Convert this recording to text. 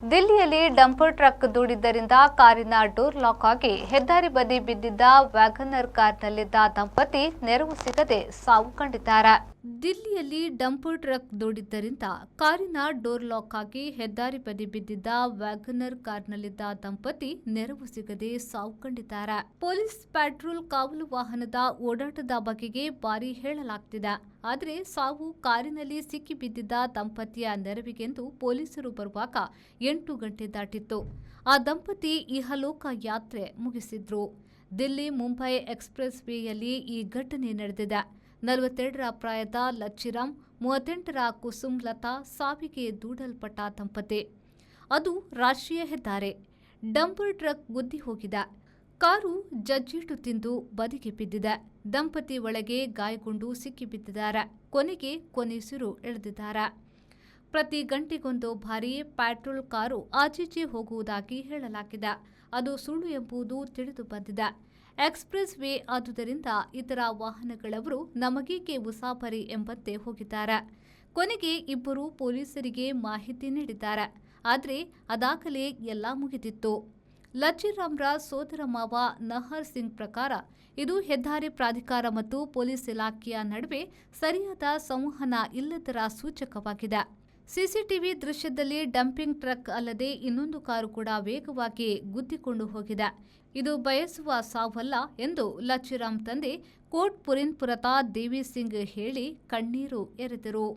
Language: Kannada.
ದಿಲ್ಲಿಯಲ್ಲಿ ಡಂಪರ್ ಟ್ರಕ್ ದೂಡಿದ್ದರಿಂದ ಕಾರಿನ ಡೋರ್ ಲಾಕ್ ಆಗಿ ಹೆದ್ದಾರಿ ಬದಿ ಬಿದ್ದಿದ್ದ ವ್ಯಾಗನರ್ ಕಾರ್ನಲ್ಲಿದ್ದ ದಂಪತಿ ನೆರವು ಸಿಗದೆ ಸಾವು ಕಂಡಿದ್ದಾರೆ. ದಿಲ್ಲಿಯಲ್ಲಿ ಡಂಪರ್ ಟ್ರಕ್ ದೂಡಿದ್ದರಿಂದ ಕಾರಿನ ಡೋರ್ ಲಾಕ್ ಆಗಿ ಹೆದ್ದಾರಿ ಬದಿ ಬಿದ್ದಿದ್ದ ವ್ಯಾಗನರ್ ಕಾರ್ನಲ್ಲಿದ್ದ ದಂಪತಿ ನೆರವು ಸಿಗದೆ ಸಾವು ಕಂಡಿದ್ದಾರೆ. ಪೊಲೀಸ್ ಪೆಟ್ರೋಲ್ ಕಾವಲು ವಾಹನದ ಓಡಾಟದ ಬಗೆಗೆ ಬಾರಿ ಹೇಳಲಾಗ್ತಿದೆ. ಆದರೆ ಸಾವು ಕಾರಿನಲ್ಲಿ ಸಿಕ್ಕಿ ಬಿದ್ದಿದ್ದ ದಂಪತಿಯ ನೆರವಿಗೆಂದು ಪೊಲೀಸರು ಬರುವಾಗ 8 ಗಂಟೆ ದಾಟಿತ್ತು. ಆ ದಂಪತಿ ಇಹಲೋಕ ಯಾತ್ರೆ ಮುಗಿಸಿದ್ರು. ದಿಲ್ಲಿ ಮುಂಬೈ ಎಕ್ಸ್‌ಪ್ರೆಸ್ ವೇಯಲ್ಲಿ ಈ ಘಟನೆ ನಡೆದಿದೆ. 42ರ ಪ್ರಾಯದ ಲಚ್ಚಿರಾಮ್, 38ರ ಕುಸುಮ್ಲತಾ ಸಾವಿಗೆ ದೂಡಲ್ಪಟ್ಟ ದಂಪತಿ. ಅದು ರಾಷ್ಟ್ರೀಯ ಹೆದ್ದಾರಿ. ಡಂಪರ್ ಟ್ರಕ್ ಗುದ್ದಿ ಹೋಗಿದೆ. ಕಾರು ಜಜ್ಜೀಟು ತಿಂದು ಬದಿಗೆ ಬಿದ್ದಿದೆ. ದಂಪತಿ ಒಳಗೆ ಗಾಯಗೊಂಡು ಸಿಕ್ಕಿಬಿದ್ದಿದ್ದಾರೆ. ಕೊನೆಯುಸಿರು ಎಳೆದಿದ್ದಾರೆ. ಪ್ರತಿ ಗಂಟೆಗೊಂದು ಬಾರಿ ಪೆಟ್ರೋಲ್ ಕಾರು ಆಚೀಚೆ ಹೋಗುವುದಾಗಿ ಹೇಳಲಾಗಿದೆ. ಅದು ಸುಳ್ಳು ಎಂಬುದು ತಿಳಿದು ಬಂದಿದೆ. ಎಕ್ಸ್‌ಪ್ರೆಸ್ ವೇ ಆದುದರಿಂದ ಇತರ ವಾಹನಗಳವರು ನಮಗೇಕೆ ಉಸಾಬರಿ ಎಂಬಂತೆ ಹೋಗಿದ್ದಾರೆ. ಕೊನೆಗೆ ಇಬ್ಬರು ಪೊಲೀಸರಿಗೆ ಮಾಹಿತಿ ನೀಡಿದ್ದಾರೆ. ಆದರೆ ಅದಾಗಲೇ ಎಲ್ಲ ಮುಗಿದಿತ್ತು. ಲಚ್ಚಿರಾಮ್ರ ಸೋದರ ಮಾವ ನಹರ್ ಸಿಂಗ್ ಪ್ರಕಾರ ಇದು ಹೆದ್ದಾರಿ ಪ್ರಾಧಿಕಾರ ಮತ್ತು ಪೊಲೀಸ್ ಇಲಾಖೆಯ ನಡುವೆ ಸರಿಯಾದ ಸಂವಹನ ಇಲ್ಲದರ ಸೂಚಕವಾಗಿದೆ. ಸಿಸಿಟಿವಿ ದೃಶ್ಯದಲ್ಲಿ ಡಂಪಿಂಗ್ ಟ್ರಕ್ ಅಲ್ಲದೆ ಇನ್ನೊಂದು ಕಾರು ಕೂಡ ವೇಗವಾಗಿ ಗುದ್ದಿಕೊಂಡು ಹೋಗಿದೆ. ಇದು ಬಯಸುವ ಸಾವಲ್ಲ ಎಂದು ಲಚ್ಚಿರಾಮ್ ತಂದೆ ಕೋಟ್ ಪುರಿನ್ಪುರತ ದೇವಿ ಸಿಂಗ್ ಹೇಳಿ ಕಣ್ಣೀರು ಎರೆದರು.